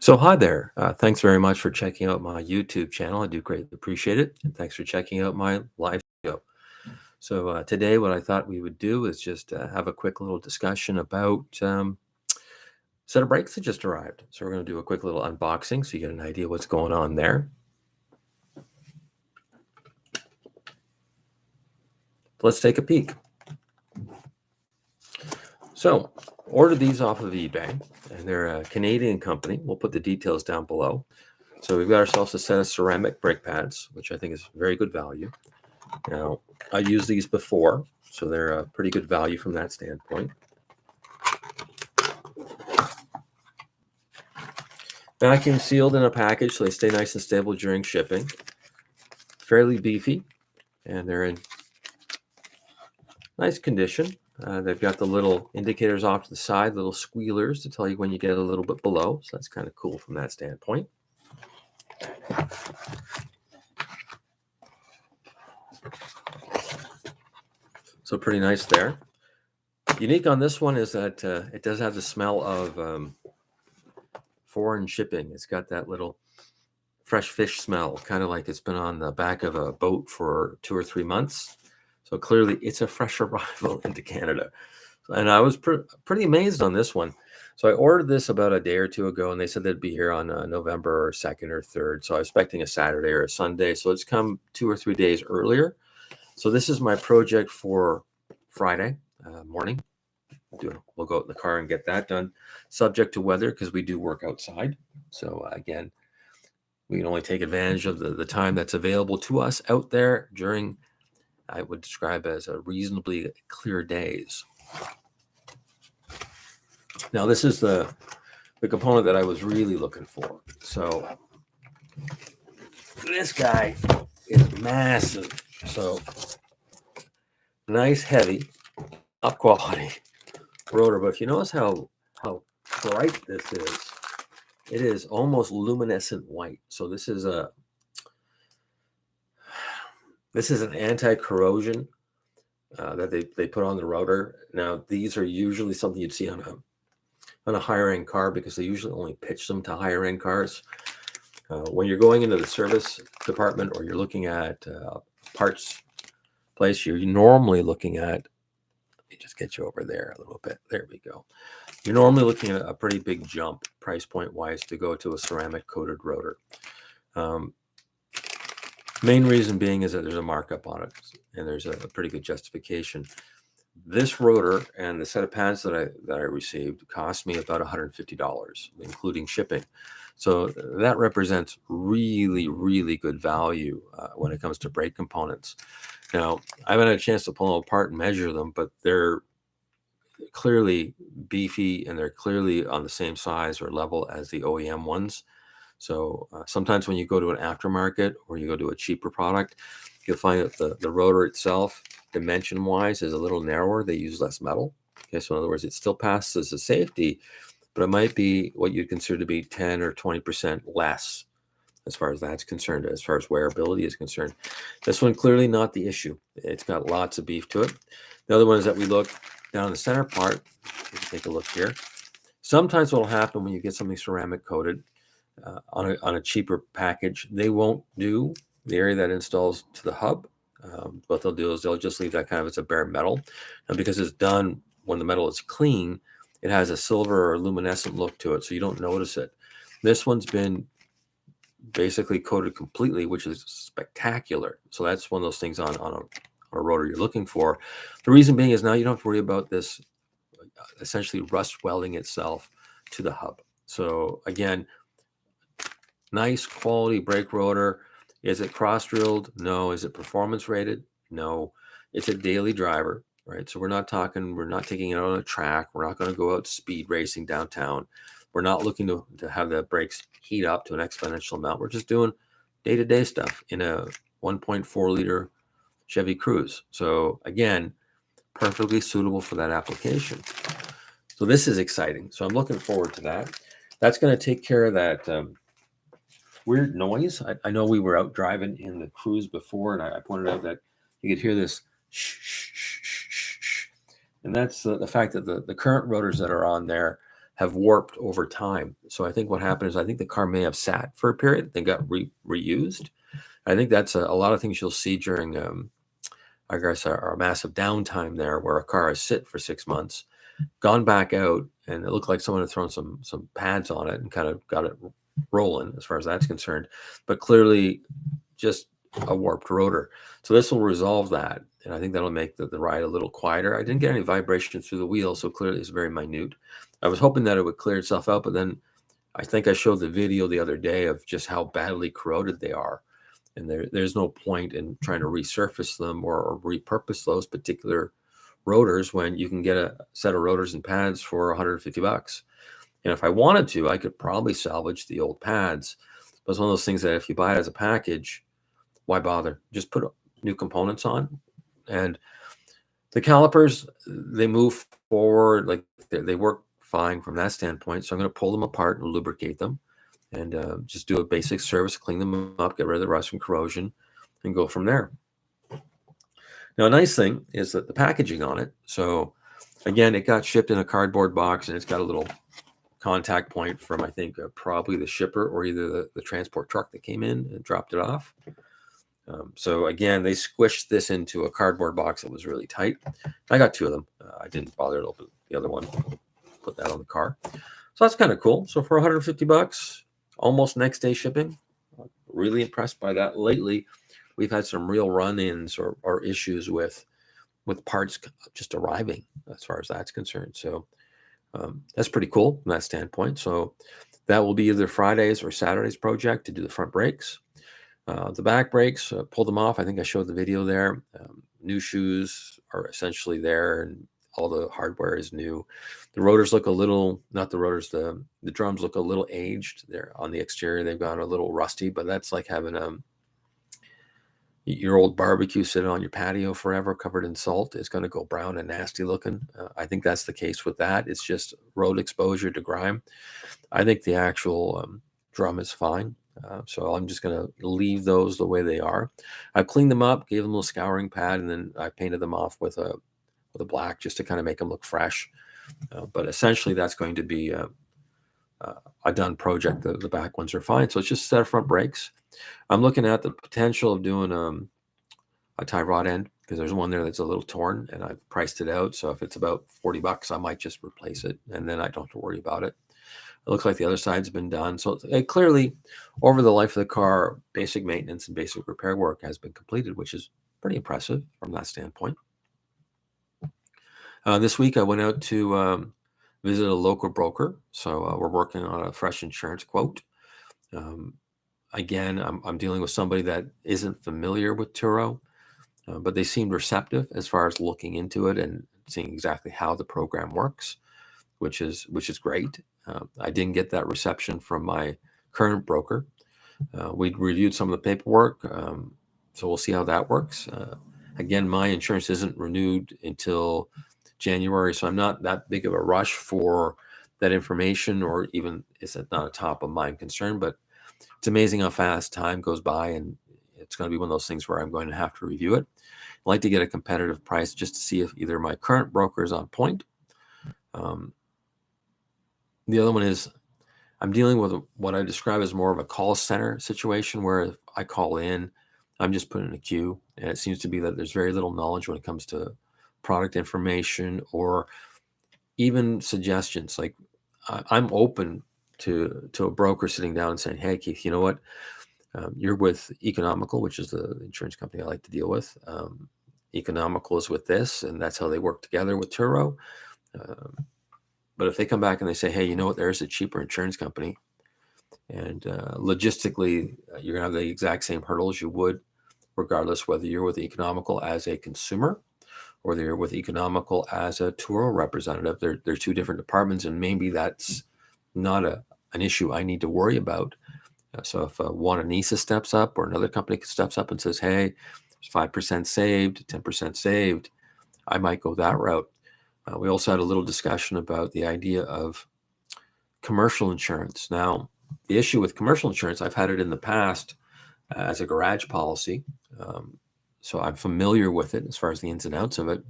So hi there. Thanks very much for checking out my YouTube channel. I do greatly appreciate it. And thanks for checking out my live video. So today what I thought we would do is just have a quick little discussion about set of brakes that just arrived. So we're going to do a quick little unboxing so you get an idea what's going on there. Let's take a peek. So ordered these off of eBay, and they're a Canadian company. We'll put the details down below. So we've got ourselves a set of ceramic brake pads, which I think is very good value. Now, I used these before, so they're a pretty good value from that standpoint. Vacuum sealed in a package, so they stay nice and stable during shipping. Fairly beefy, and they're in nice condition. They've got the little indicators off to the side, little squealers to tell you when you get a little bit below, so that's kind of cool from that standpoint. So pretty nice there. Unique on this one is that it does have the smell of foreign shipping. It's got that little fresh fish smell, kind of like it's been on the back of a boat for 2 or 3 months. So clearly it's a fresh arrival into Canada. And I was pretty amazed on this one. So I ordered this about a day or two ago, and they said they'd be here on November 2nd or 3rd. So I was expecting a Saturday or a Sunday. So it's come 2 or 3 days earlier. So this is my project for Friday morning. We'll go out in the car and get that done, subject to weather, because we do work outside. So again, we can only take advantage of the time that's available to us out there during, I would describe as a reasonably clear days. Now, this is the component that I was really looking for. So this guy is massive. So nice, heavy, top quality rotor. But if you notice how bright this is, it is almost luminescent white. So this is an anti-corrosion that they put on the rotor. Now, these are usually something you'd see on a higher end car, because they usually only pitch them to higher end cars. When you're going into the service department, or you're looking at parts place, you're normally looking at, let me just get you over there a little bit. There we go. You're normally looking at a pretty big jump price point wise to go to a ceramic coated rotor. Main reason being is that there's a markup on it, and there's a pretty good justification. This rotor and the set of pads that I received cost me about $150, including shipping. So that represents really, really good value when it comes to brake components. Now, I haven't had a chance to pull them apart and measure them, but they're clearly beefy, and they're clearly on the same size or level as the OEM ones. So sometimes when you go to an aftermarket or you go to a cheaper product, you'll find that the rotor itself, dimension-wise, is a little narrower. They use less metal. Okay, so in other words, it still passes as a safety, but it might be what you'd consider to be 10 or 20% less as far as that's concerned, as far as wearability is concerned. This one, clearly not the issue. It's got lots of beef to it. The other one is that we look down in the center part. Take a look here. Sometimes what will happen when you get something ceramic coated on a cheaper package, they won't do the area that installs to the hub. What they'll do is they'll just leave that kind of as a bare metal. And because it's done when the metal is clean, it has a silver or luminescent look to it, so you don't notice it. This one's been basically coated completely, which is spectacular. So that's one of those things on a rotor you're looking for. The reason being is now you don't have to worry about this essentially rust welding itself to the hub. So again, nice quality brake rotor. Is it cross drilled? No. Is it performance rated? No. It's a daily driver, right? So we're not taking it on a track. We're not going to go out speed racing downtown. We're not looking to have the brakes heat up to an exponential amount. We're just doing day-to-day stuff in a 1.4 liter Chevy Cruze. So again, perfectly suitable for that application. So this is exciting. So I'm looking forward to that. That's going to take care of that weird noise. I know we were out driving in the Cruze before, and I pointed out that you could hear this shh, shh, shh, shh, shh. And that's the fact that the current rotors that are on there have warped over time. So I think what happened is I think the car may have sat for a period, then got reused. I think that's a lot of things you'll see during, I guess, our massive downtime there, where a car has sit for 6 months, gone back out, and it looked like someone had thrown some pads on it and kind of got it rolling as far as that's concerned. But clearly, just a warped rotor. So this will resolve that, and I think that'll make the ride a little quieter. I didn't get any vibration through the wheel, so clearly it's very minute. I was hoping that it would clear itself out, but then I think I showed the video the other day of just how badly corroded they are. And there's no point in trying to resurface them or repurpose those particular rotors when you can get a set of rotors and pads for $150. And if I wanted to, I could probably salvage the old pads. But it's one of those things that if you buy it as a package, why bother? Just put new components on. And the calipers, they move forward, like they work fine from that standpoint. So I'm going to pull them apart and lubricate them, and just do a basic service, clean them up, get rid of the rust and corrosion, and go from there. Now, a nice thing is that the packaging on it. So again, it got shipped in a cardboard box, and it's got a little contact point from, I think, probably the shipper or either the transport truck that came in and dropped it off. So again, they squished this into a cardboard box that was really tight. I got two of them. I didn't bother to open the other one, put that on the car. So that's kind of cool. So for $150, almost next day shipping, really impressed by that. Lately, we've had some real run-ins or issues with parts just arriving as far as that's concerned. So that's pretty cool from that standpoint. So that will be either Friday's or Saturday's project to do the front brakes. The back brakes, pulled them off. I think I showed the video there. New shoes are essentially there, and all the hardware is new. The rotors look a little, not the rotors, the drums look a little aged. They're on the exterior. They've gone a little rusty, but that's like having your old barbecue sitting on your patio forever covered in salt. It's going to go brown and nasty looking. I think that's the case with that. It's just road exposure to grime. I think the actual drum is fine. So I'm just going to leave those the way they are. I cleaned them up, gave them a little scouring pad, and then I painted them off with a black just to kind of make them look fresh. But essentially, that's going to be a done project. The back ones are fine. So it's just a set of front brakes. I'm looking at the potential of doing a tie rod end, because there's one there that's a little torn, and I've priced it out. So if it's about $40, I might just replace it, and then I don't have to worry about it. It looks like the other side's been done. So clearly, over the life of the car, basic maintenance and basic repair work has been completed, which is pretty impressive from that standpoint. This week, I went out to visit a local broker. So we're working on a fresh insurance quote. Again, I'm dealing with somebody that isn't familiar with Turo, but they seemed receptive as far as looking into it and seeing exactly how the program works, which is great. I didn't get that reception from my current broker. We reviewed some of the paperwork, so we'll see how that works. Again, my insurance isn't renewed until January, so I'm not that big of a rush for that information, or even it's not a top of mind concern, but it's amazing how fast time goes by, and it's going to be one of those things where I'm going to have to review it. I'd like to get a competitive price just to see if either my current broker is on point. The other one is I'm dealing with what I describe as more of a call center situation, where if I call in, I'm just put in a queue, and it seems to be that there's very little knowledge when it comes to product information or even suggestions. Like I'm open to a broker sitting down and saying, "Hey, Keith, you know what? You're with Economical, which is the insurance company I like to deal with. Economical is with this, and that's how they work together with Turo. But if they come back and they say, hey, you know what, there's a cheaper insurance company, and logistically, you're going to have the exact same hurdles you would, regardless whether you're with Economical as a consumer or you're with Economical as a Turo representative. They're two different departments, and maybe that's not an issue I need to worry about. So if one Anissa steps up or another company steps up and says, hey, there's 5% saved, 10% saved, I might go that route. We also had a little discussion about the idea of commercial insurance. Now, the issue with commercial insurance, I've had it in the past as a garage policy. So I'm familiar with it as far as the ins and outs of it.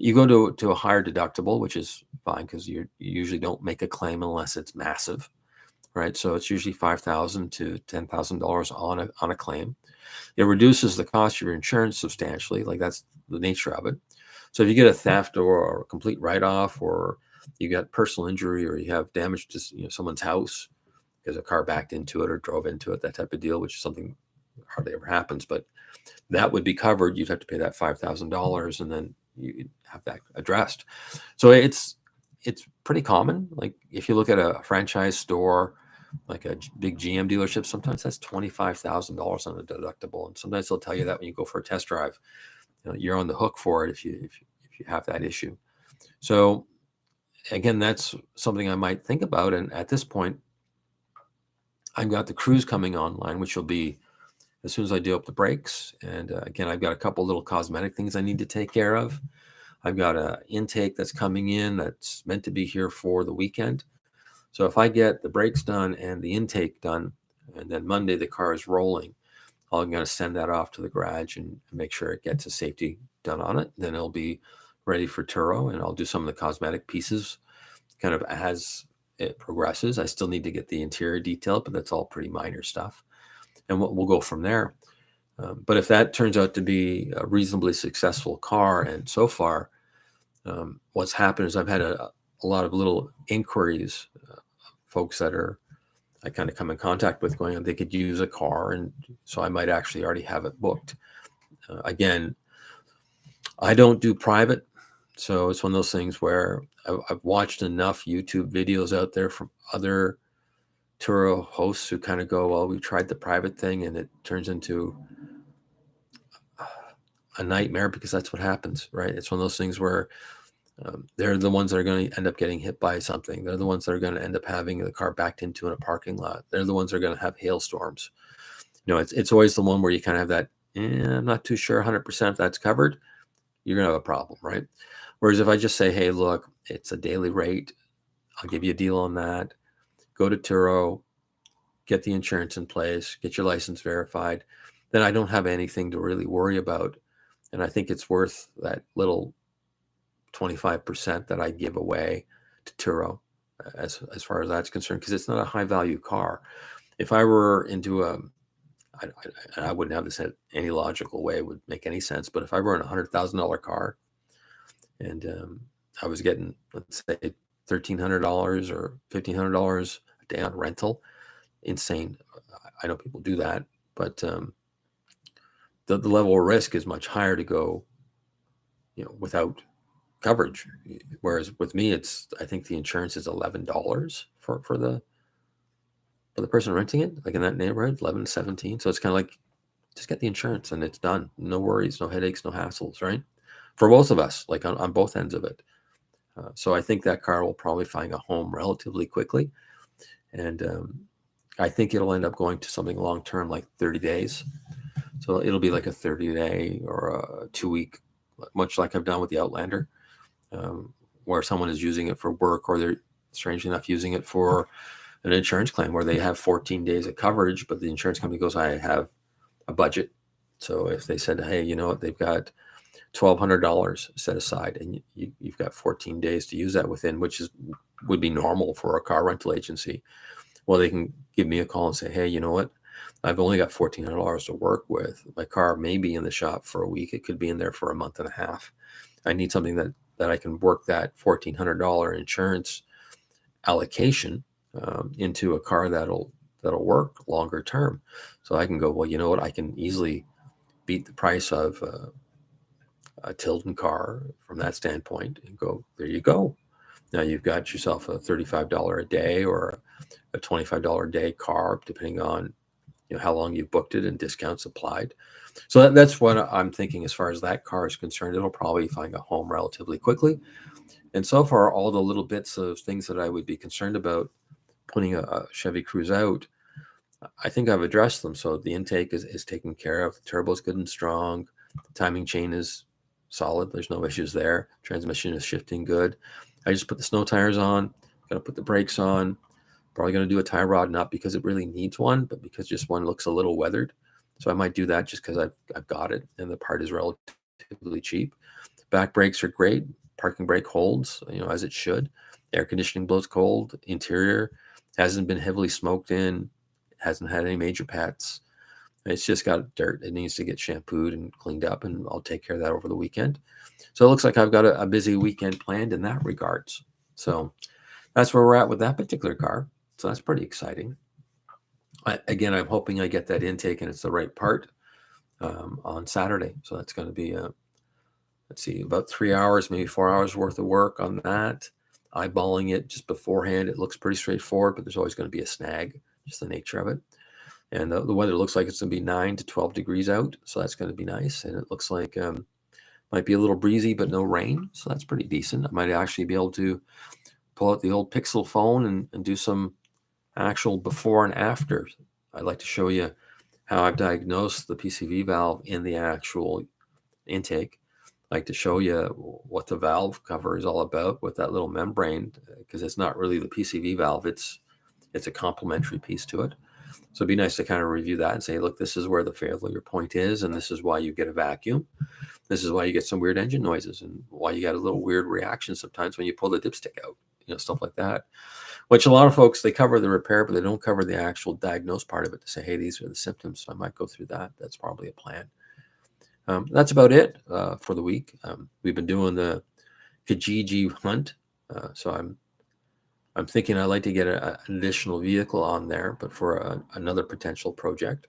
You go to a higher deductible, which is fine because you usually don't make a claim unless it's massive, right? So it's usually $5,000 to $10,000 on a claim. It reduces the cost of your insurance substantially, like that's the nature of it. So if you get a theft or a complete write-off, or you got personal injury, or you have damage to someone's house because a car backed into it or drove into it, that type of deal, which is something hardly ever happens, but that would be covered. You'd have to pay that $5,000, and then you have that addressed. So it's pretty common. Like if you look at a franchise store, like a big GM dealership, sometimes that's $25,000 on a deductible, and sometimes they'll tell you that when you go for a test drive, you're on the hook for it if you have that issue. So again, that's something I might think about. And at this point, I've got the Cruze coming online, which will be as soon as I do up the brakes. And again, I've got a couple little cosmetic things I need to take care of. I've got an intake that's coming in that's meant to be here for the weekend. So if I get the brakes done and the intake done, and then Monday the car is rolling, I'm going to send that off to the garage and make sure it gets a safety done on it. Then it'll be ready for Turo, and I'll do some of the cosmetic pieces kind of as it progresses. I still need to get the interior detailed, but that's all pretty minor stuff. And we'll go from there. But if that turns out to be a reasonably successful car, and so far, what's happened is I've had a lot of little inquiries, folks that I kind of come in contact with going, they could use a car, and so I might actually already have it booked. Again, I don't do private, so it's one of those things where I've watched enough YouTube videos out there from other Turo hosts who kind of go, well, we tried the private thing, and it turns into a nightmare because that's what happens, right? It's one of those things where they're the ones that are going to end up getting hit by something. They're the ones that are going to end up having the car backed into in a parking lot. They're the ones that are going to have hailstorms. It's always the one where you kind of have that, I'm not too sure 100% if that's covered. You're going to have a problem, right? Whereas if I just say, hey, look, it's a daily rate, I'll give you a deal on that. Go to Turo, get the insurance in place, get your license verified, then I don't have anything to really worry about. And I think it's worth that little 25% that I give away to Turo as far as that's concerned, because it's not a high value car. If I were into I wouldn't have this in any logical way, it would make any sense, but if I were in a $100,000 car and I was getting, let's say, $1,300 or $1,500 a day on rental, insane. I know people do that, but the level of risk is much higher to go, without coverage. Whereas with me, I think the insurance is $11 for the person renting it, like in that neighborhood, 11 to 17. So it's kind of like, just get the insurance and it's done. No worries, no headaches, no hassles, right? For both of us, like on both ends of it. So I think that car will probably find a home relatively quickly. And I think it'll end up going to something long-term, like 30 days. So it'll be like a 30-day or a 2-week, much like I've done with the Outlander, where someone is using it for work, or they're, strangely enough, using it for an insurance claim where they have 14 days of coverage, but the insurance company goes, I have a budget. So if they said, hey, you know what, they've got $1,200 set aside, and you've got 14 days to use that within, which would be normal for a car rental agency. Well, they can give me a call and say, hey, you know what, I've only got $1,400 to work with. My car may be in the shop for a week. It could be in there for a month and a half. I need something that I can work that $1,400 insurance allocation into a car that'll work longer term. So I can go, well, you know what, I can easily beat the price of a Tilden car from that standpoint and go, there you go. Now you've got yourself a $35 a day or a $25 a day car, depending on how long you've booked it and discounts applied. So that's what I'm thinking as far as that car is concerned. It'll probably find a home relatively quickly. And so far, all the little bits of things that I would be concerned about putting a Chevy Cruze out, I think I've addressed them. So the intake is taken care of. The turbo's good and strong. The timing chain is solid. There's no issues there. Transmission is shifting good. I just put the snow tires on, going to put the brakes on, probably going to do a tie rod, not because it really needs one, but because just one looks a little weathered. So I might do that just because I've got it and the part is relatively cheap. Back brakes are great. Parking brake holds, as it should. Air conditioning blows cold. Interior hasn't been heavily smoked in. Hasn't had any major pets. It's just got dirt. It needs to get shampooed and cleaned up, and I'll take care of that over the weekend. So it looks like I've got a busy weekend planned in that regards. So that's where we're at with that particular car. So that's pretty exciting. Again, I'm hoping I get that intake and it's the right part on Saturday. So that's going to be, let's see, about 3 hours, maybe 4 hours worth of work on that. Eyeballing it just beforehand, it looks pretty straightforward, but there's always going to be a snag, just the nature of it. And the weather looks like it's going to be 9 to 12 degrees out. So that's going to be nice. And it looks like might be a little breezy, but no rain. So that's pretty decent. I might actually be able to pull out the old Pixel phone and do some actual before and after. I'd like to show you how I've diagnosed the PCV valve in the actual intake. I'd like to show you what the valve cover is all about with that little membrane, because it's not really the PCV valve. It's a complementary piece to it. So it'd be nice to kind of review that and say, look, this is where the failure point is, and this is why you get a vacuum. This is why you get some weird engine noises, and why you got a little weird reaction sometimes when you pull the dipstick out, stuff like that. Which a lot of folks, they cover the repair, but they don't cover the actual diagnose part of it to say, hey, these are the symptoms. So I might go through that. That's probably a plan. That's about it for the week. We've been doing the Kijiji hunt. So I'm thinking I'd like to get an additional vehicle on there, but for another potential project.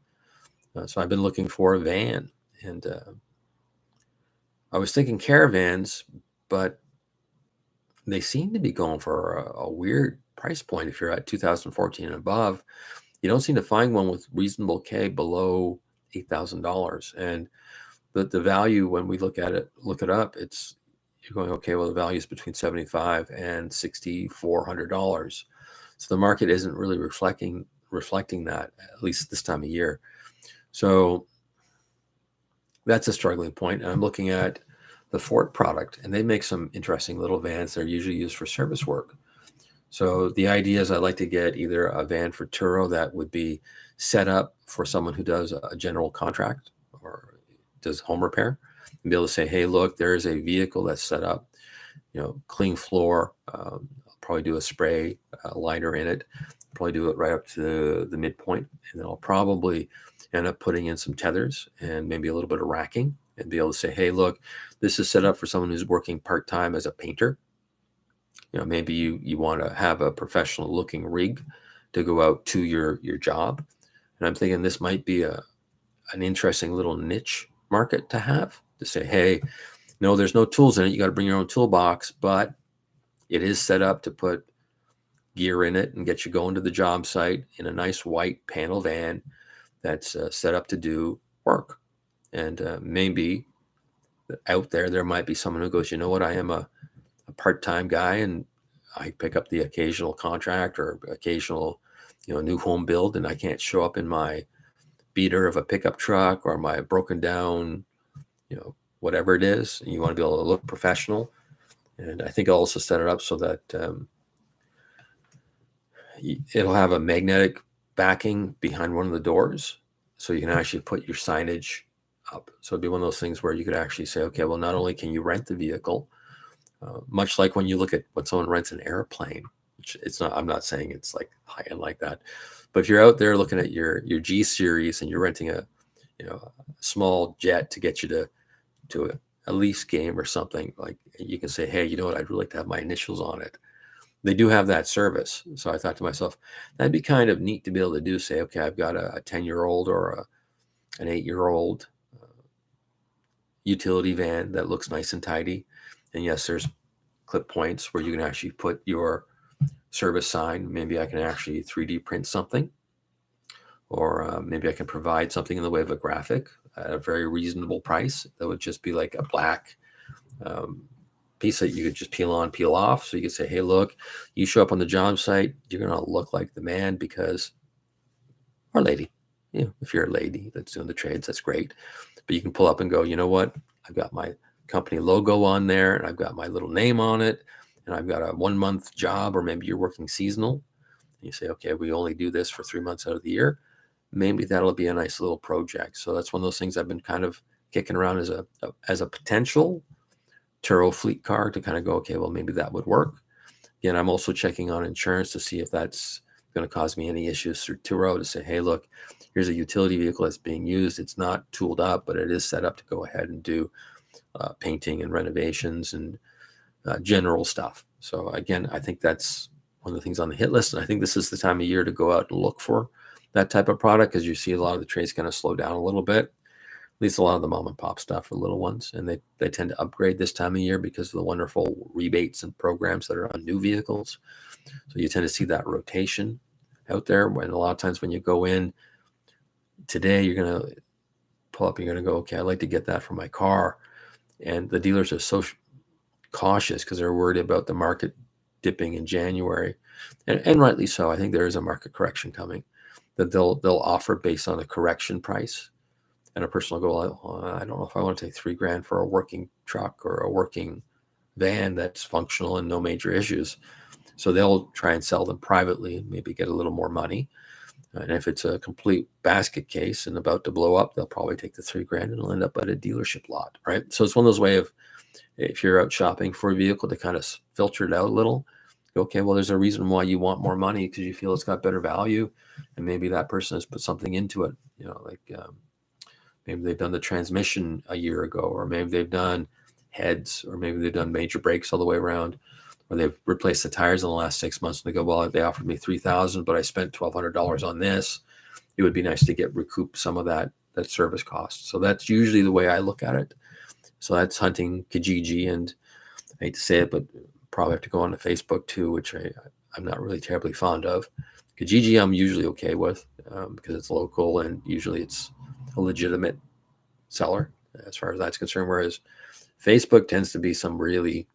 So I've been looking for a van, and I was thinking caravans, but they seem to be going for a weird price point. If you're at 2014 and above, you don't seem to find one with reasonable K below $8,000. And the value, when we look it up, you're going, okay, well, the value is between $7,500 and $6,400. So the market isn't really reflecting that, at least this time of year. So that's a struggling point. And I'm looking at the Ford product, and they make some interesting little vans. They're usually used for service work. So the idea is I'd like to get either a van for Turo that would be set up for someone who does a general contract or does home repair, and be able to say, hey, look, there's a vehicle that's set up, clean floor, I'll probably do a spray liner in it, probably do it right up to the midpoint, and then I'll probably end up putting in some tethers and maybe a little bit of racking, and be able to say, hey, look, this is set up for someone who's working part-time as a painter. Maybe you want to have a professional looking rig to go out to your job. And I'm thinking this might be an interesting little niche market to have, to say, hey, no, there's no tools in it. You got to bring your own toolbox, but it is set up to put gear in it and get you going to the job site in a nice white panel van that's set up to do work. And maybe out there might be someone who goes, you know what, I am a part-time guy, and I pick up the occasional contract or occasional, new home build, and I can't show up in my beater of a pickup truck or my broken down, whatever it is. And you want to be able to look professional. And I think I'll also set it up so that it'll have a magnetic backing behind one of the doors, so you can actually put your signage up. So it'd be one of those things where you could actually say, okay, well, not only can you rent the vehicle, much like when you look at when someone rents an airplane, which I'm not saying it's like high end like that, but if you're out there looking at your G series and you're renting a small jet to get you to a lease game or something, like, you can say, hey, you know what, I'd really like to have my initials on it. They do have that service. So I thought to myself, that'd be kind of neat to be able to do, say, okay, I've got a 10-year-old or an 8-year-old utility van that looks nice and tidy. And yes, there's clip points where you can actually put your service sign. Maybe I can actually 3D print something, or maybe I can provide something in the way of a graphic at a very reasonable price. That would just be like a black piece that you could just peel on, peel off. So you could say, hey, look, you show up on the job site, you're going to look like the man because, or lady, if you're a lady that's doing the trades, that's great. But you can pull up and go, you know what, I've got my company logo on there, and I've got my little name on it, and I've got a 1-month job, or maybe you're working seasonal. And you say, okay, we only do this for 3 months out of the year. Maybe that'll be a nice little project. So that's one of those things I've been kind of kicking around as a potential Turo fleet car to kind of go, okay, well, maybe that would work. Again, I'm also checking on insurance to see if that's going to cause me any issues through Turo, to say, hey, look, here's a utility vehicle that's being used. It's not tooled up, but it is set up to go ahead and do painting and renovations and general stuff. So again, I think that's one of the things on the hit list. And I think this is the time of year to go out and look for that type of product, because you see a lot of the trades kind of slow down a little bit. At least a lot of the mom and pop stuff for little ones. And they tend to upgrade this time of year because of the wonderful rebates and programs that are on new vehicles. So you tend to see that rotation out there. When a lot of times when you go in today, you're going to pull up, you're going to go, okay, I'd like to get that for my car. And the dealers are so cautious because they're worried about the market dipping in January. And rightly so. I think there is a market correction coming that they'll offer based on a correction price. And a person will go, oh, I don't know if I want to take $3,000 for a working truck or a working van that's functional and no major issues. So they'll try and sell them privately and maybe get a little more money. And if it's a complete basket case and about to blow up, they'll probably take the $3,000 and it'll end up at a dealership lot, right? So it's one of those ways of, if you're out shopping for a vehicle, to kind of filter it out a little. Okay, well, there's a reason why you want more money, because you feel it's got better value, and maybe that person has put something into it. Like maybe they've done the transmission a year ago, or maybe they've done heads, or maybe they've done major brakes all the way around, or they've replaced the tires in the last 6 months. And they go, well, they offered me $3,000, but I spent $1,200 on this. It would be nice to recoup some of that service cost. So that's usually the way I look at it. So that's hunting Kijiji, and I hate to say it, but probably have to go on to Facebook too, which I'm not really terribly fond of. Kijiji I'm usually okay with because it's local and usually it's a legitimate seller as far as that's concerned, whereas Facebook tends to be some really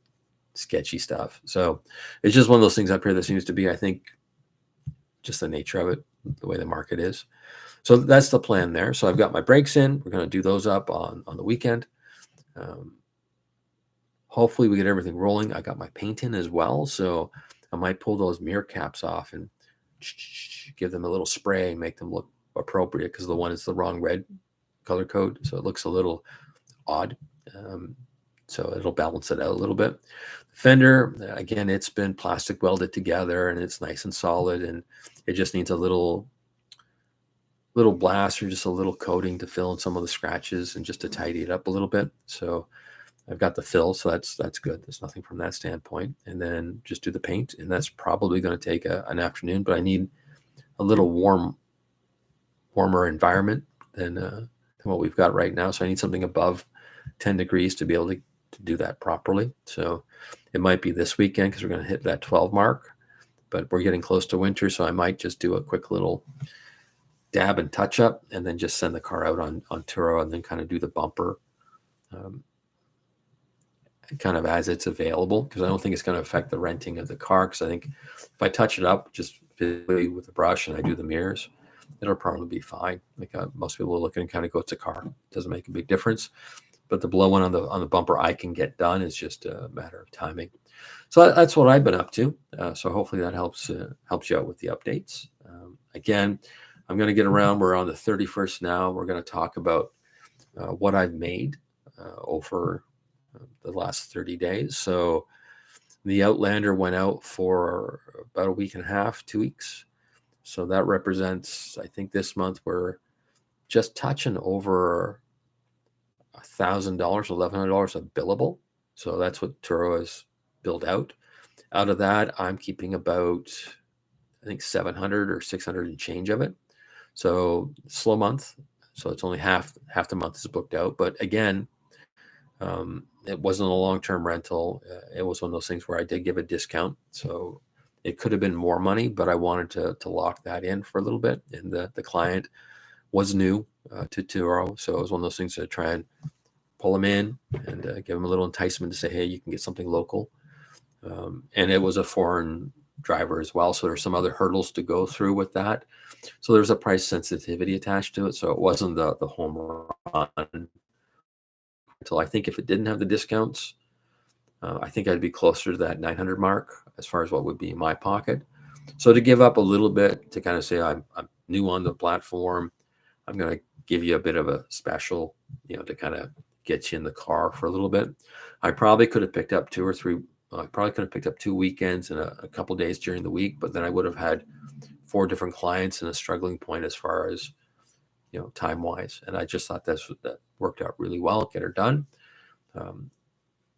sketchy stuff. So it's just one of those things up here that seems to be, I think, just the nature of it, the way the market is. So that's the plan there. So I've got my brakes in. We're going to do those up on the weekend. Hopefully we get everything rolling. I got my paint in as well, so I might pull those mirror caps off and give them a little spray, make them look appropriate, because the one is the wrong red color code, so it looks a little odd. So it'll balance it out a little bit. Fender, again, it's been plastic welded together and it's nice and solid, and it just needs a little blast or just a little coating to fill in some of the scratches and just to tidy it up a little bit. So I've got the fill, so that's good. There's nothing from that standpoint. And then just do the paint, and that's probably going to take an afternoon, but I need a little warmer environment than what we've got right now. So I need something above 10 degrees to be able to do that properly. So it might be this weekend because we're going to hit that 12 mark, but we're getting close to winter, so I might just do a quick little dab and touch up and then just send the car out on Turo and then kind of do the bumper kind of as it's available, because I don't think it's going to affect the renting of the car, because I think if I touch it up just physically with a brush and I do the mirrors, it'll probably be fine. Like most people will look and kind of go, it's a car. It doesn't make a big difference. But the blow one on the bumper I can get done. It's just a matter of timing. So that's what I've been up to. So hopefully that helps you out with the updates. Again, I'm going to get around. We're on the 31st now. We're going to talk about what I've made over the last 30 days. So the Outlander went out for about a week and a half, 2 weeks. So that represents, I think this month we're just touching over $1,000, $1,100 of billable. So that's what Turo has billed out. Out of that, I'm keeping about, I think 700 or 600 and change of it. So slow month. So it's only half the month is booked out. But again, it wasn't a long-term rental. It was one of those things where I did give a discount. So it could have been more money, but I wanted to lock that in for a little bit. And the client was new to Turo. So it was one of those things to try and pull them in and give them a little enticement to say, hey, you can get something local. And it was a foreign driver as well. So there's some other hurdles to go through with that. So there's a price sensitivity attached to it. So it wasn't the home run. Until I think if it didn't have the discounts, I think I'd be closer to that 900 mark as far as what would be in my pocket. So to give up a little bit to kind of say I'm new on the platform, I'm going to give you a bit of a special, to kind of gets you in the car for a little bit. I probably could have picked up 2 weekends and a couple days during the week, but then I would have had 4 different clients and a struggling point as far as, time wise. And I just thought that worked out really well. Get her done.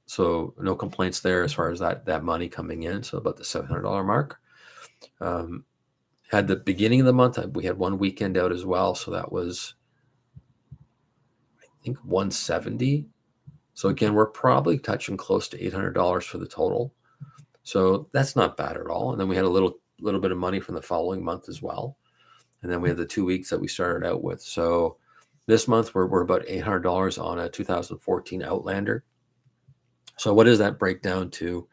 So no complaints there as far as that money coming in. So about the $700 mark. Had the beginning of the month, we had 1 weekend out as well. So that was, I think, $170. So again, we're probably touching close to $800 for the total. So that's not bad at all. And then we had a little bit of money from the following month as well. And then we had the 2 weeks that we started out with. So this month we're about $800 on a 2014 Outlander. So what does that break down to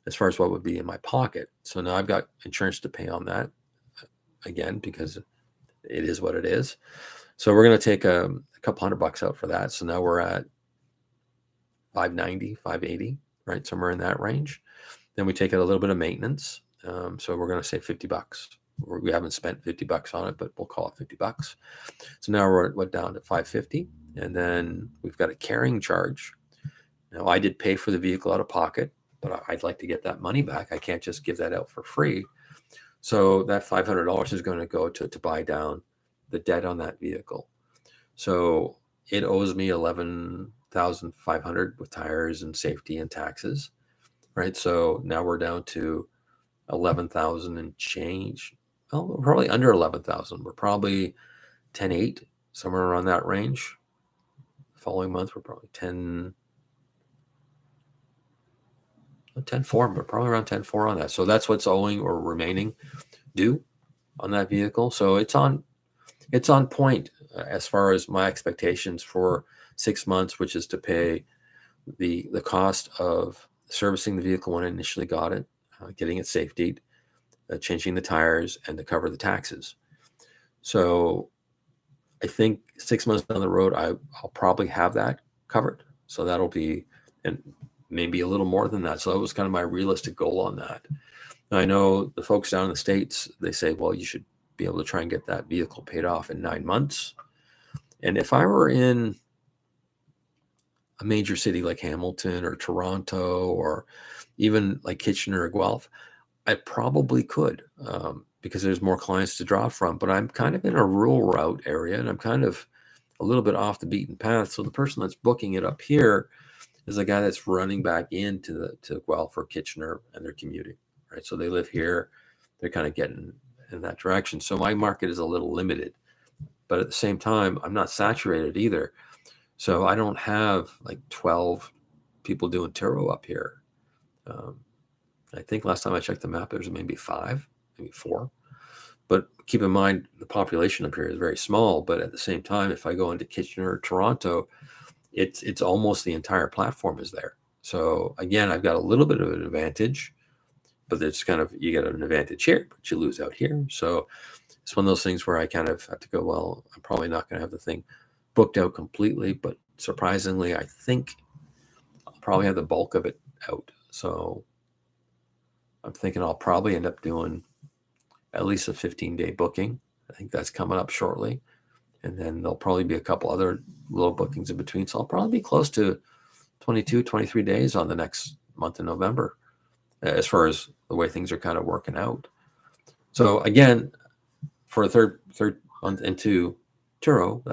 as far as what would be in my pocket? So now I've got insurance to pay on that again, because it is what it is. So we're going to take a couple $100 out for that. So now we're at $590, $580, right? Somewhere in that range. Then we take out a little bit of maintenance. So we're going to say $50. We haven't spent $50 on it, but we'll call it $50. So now we're down to $550. And then we've got a carrying charge. Now I did pay for the vehicle out of pocket, but I'd like to get that money back. I can't just give that out for free. So that $500 is going to go to buy down the debt on that vehicle. So it owes me $11,500 with tires and safety and taxes, right? So now we're down to 11,000 and change. Well, we're probably under 11,000. We're probably 10.8, somewhere around that range. The following month, we're probably 10.4. We're probably around 10.4 on that. So that's what's owing or remaining due on that vehicle. So it's on point as far as my expectations for 6 months, which is to pay the cost of servicing the vehicle when I initially got it, getting it safetied, changing the tires, and to cover the taxes. So I think 6 months down the road, I'll probably have that covered. So that'll be, and maybe a little more than that. So that was kind of my realistic goal on that. Now, I know the folks down in the States, they say, well, you should be able to try and get that vehicle paid off in 9 months. And if I were in a major city like Hamilton or Toronto or even like Kitchener or Guelph, I probably could, because there's more clients to draw from. But I'm kind of in a rural route area, and I'm kind of a little bit off the beaten path. So the person that's booking it up here is a guy that's running back into to Guelph or Kitchener, and they're commuting, right? So they live here, they're kind of getting in that direction. So my market is a little limited, but at the same time, I'm not saturated either. So I don't have like 12 people doing Turo up here. I think last time I checked the map, there's maybe 5, maybe 4. But keep in mind, the population up here is very small. But at the same time, if I go into Kitchener or Toronto, it's almost the entire platform is there. So again, I've got a little bit of an advantage, but it's kind of, you get an advantage here, but you lose out here. So it's one of those things where I kind of have to go, well, I'm probably not going to have the thing booked out completely, but surprisingly, I think I'll probably have the bulk of it out. So I'm thinking I'll probably end up doing at least a 15-day booking. I think that's coming up shortly. And then there'll probably be a couple other little bookings in between. So I'll probably be close to 22, 23 days on the next month in November, as far as the way things are kind of working out. So again, for a third month into Turo,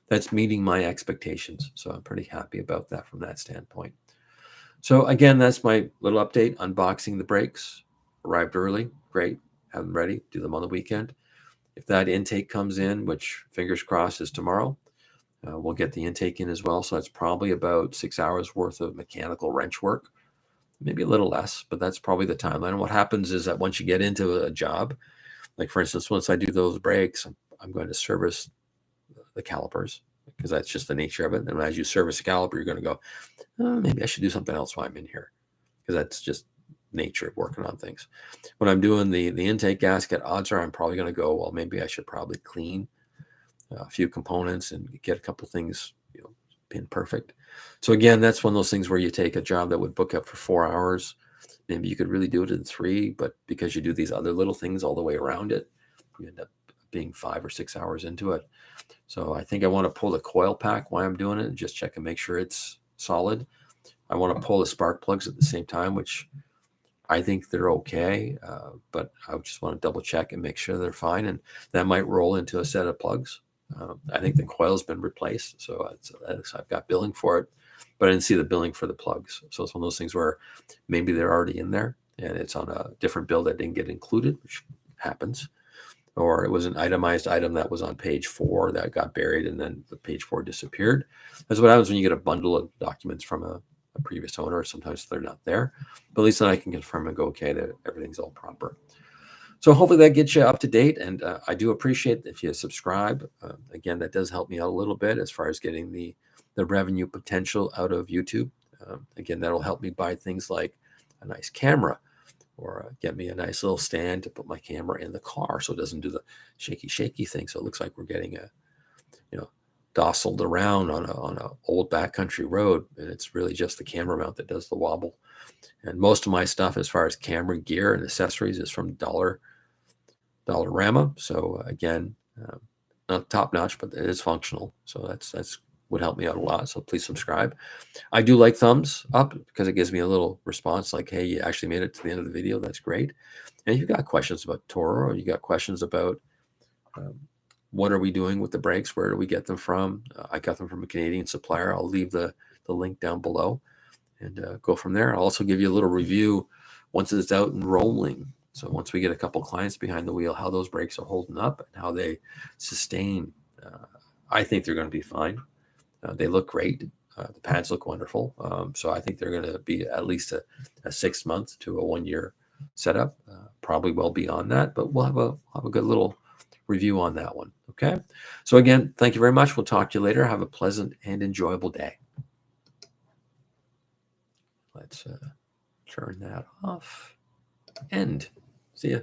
that's meeting my expectations. So I'm pretty happy about that from that standpoint. So again, that's my little update, unboxing the brakes. Arrived early, great, have them ready, do them on the weekend. If that intake comes in, which fingers crossed is tomorrow, we'll get the intake in as well. So that's probably about 6 hours worth of mechanical wrench work, maybe a little less, but that's probably the timeline. And what happens is that once you get into a job, like for instance, once I do those brakes, I'm going to service the calipers, because that's just the nature of it. And as you service a caliper, you're going to go, oh, maybe I should do something else while I'm in here, because that's just nature of working on things. When I'm doing the intake gasket, odds are I'm probably going to go, well, maybe I should probably clean a few components and get a couple things, pin perfect. So again, that's one of those things where you take a job that would book up for 4 hours. Maybe you could really do it in 3, but because you do these other little things all the way around it, you end up being 5 or 6 hours into it. So I think I want to pull the coil pack while I'm doing it and just check and make sure it's solid. I want to pull the spark plugs at the same time, which I think they're okay, but I just want to double check and make sure they're fine. And that might roll into a set of plugs. I think the coil's been replaced, so I've got billing for it, but I didn't see the billing for the plugs. So it's one of those things where maybe they're already in there and it's on a different bill that didn't get included, which happens. Or it was an itemized item that was on page 4 that got buried and then the page 4 disappeared. That's what happens when you get a bundle of documents from a previous owner. Sometimes they're not there, but at least then I can confirm and go, okay, that everything's all proper. So hopefully that gets you up to date. And I do appreciate if you subscribe. Again, that does help me out a little bit as far as getting the revenue potential out of YouTube. Again, that'll help me buy things like a nice camera, or get me a nice little stand to put my camera in the car so it doesn't do the shaky thing. So it looks like we're getting a, dociled around on a old backcountry road, and it's really just the camera mount that does the wobble. And most of my stuff as far as camera gear and accessories is from Dollarama. So again, not top notch, but it is functional. So that's would help me out a lot. So please subscribe. I do like thumbs up because it gives me a little response like, hey, you actually made it to the end of the video. That's great. And if you've got questions about Turo, or you got questions about what are we doing with the brakes, where do we get them from? I got them from a Canadian supplier. I'll leave the link down below and go from there. I'll also give you a little review once it's out and rolling. So once we get a couple clients behind the wheel, how those brakes are holding up and how they sustain. I think they're going to be fine. They look great. The pads look wonderful. So I think they're going to be at least a 6 month to a 1 year setup, probably well beyond that, but we'll have a good little review on that one. Okay. So again, thank you very much. We'll talk to you later. Have a pleasant and enjoyable day. Let's turn that off and see ya.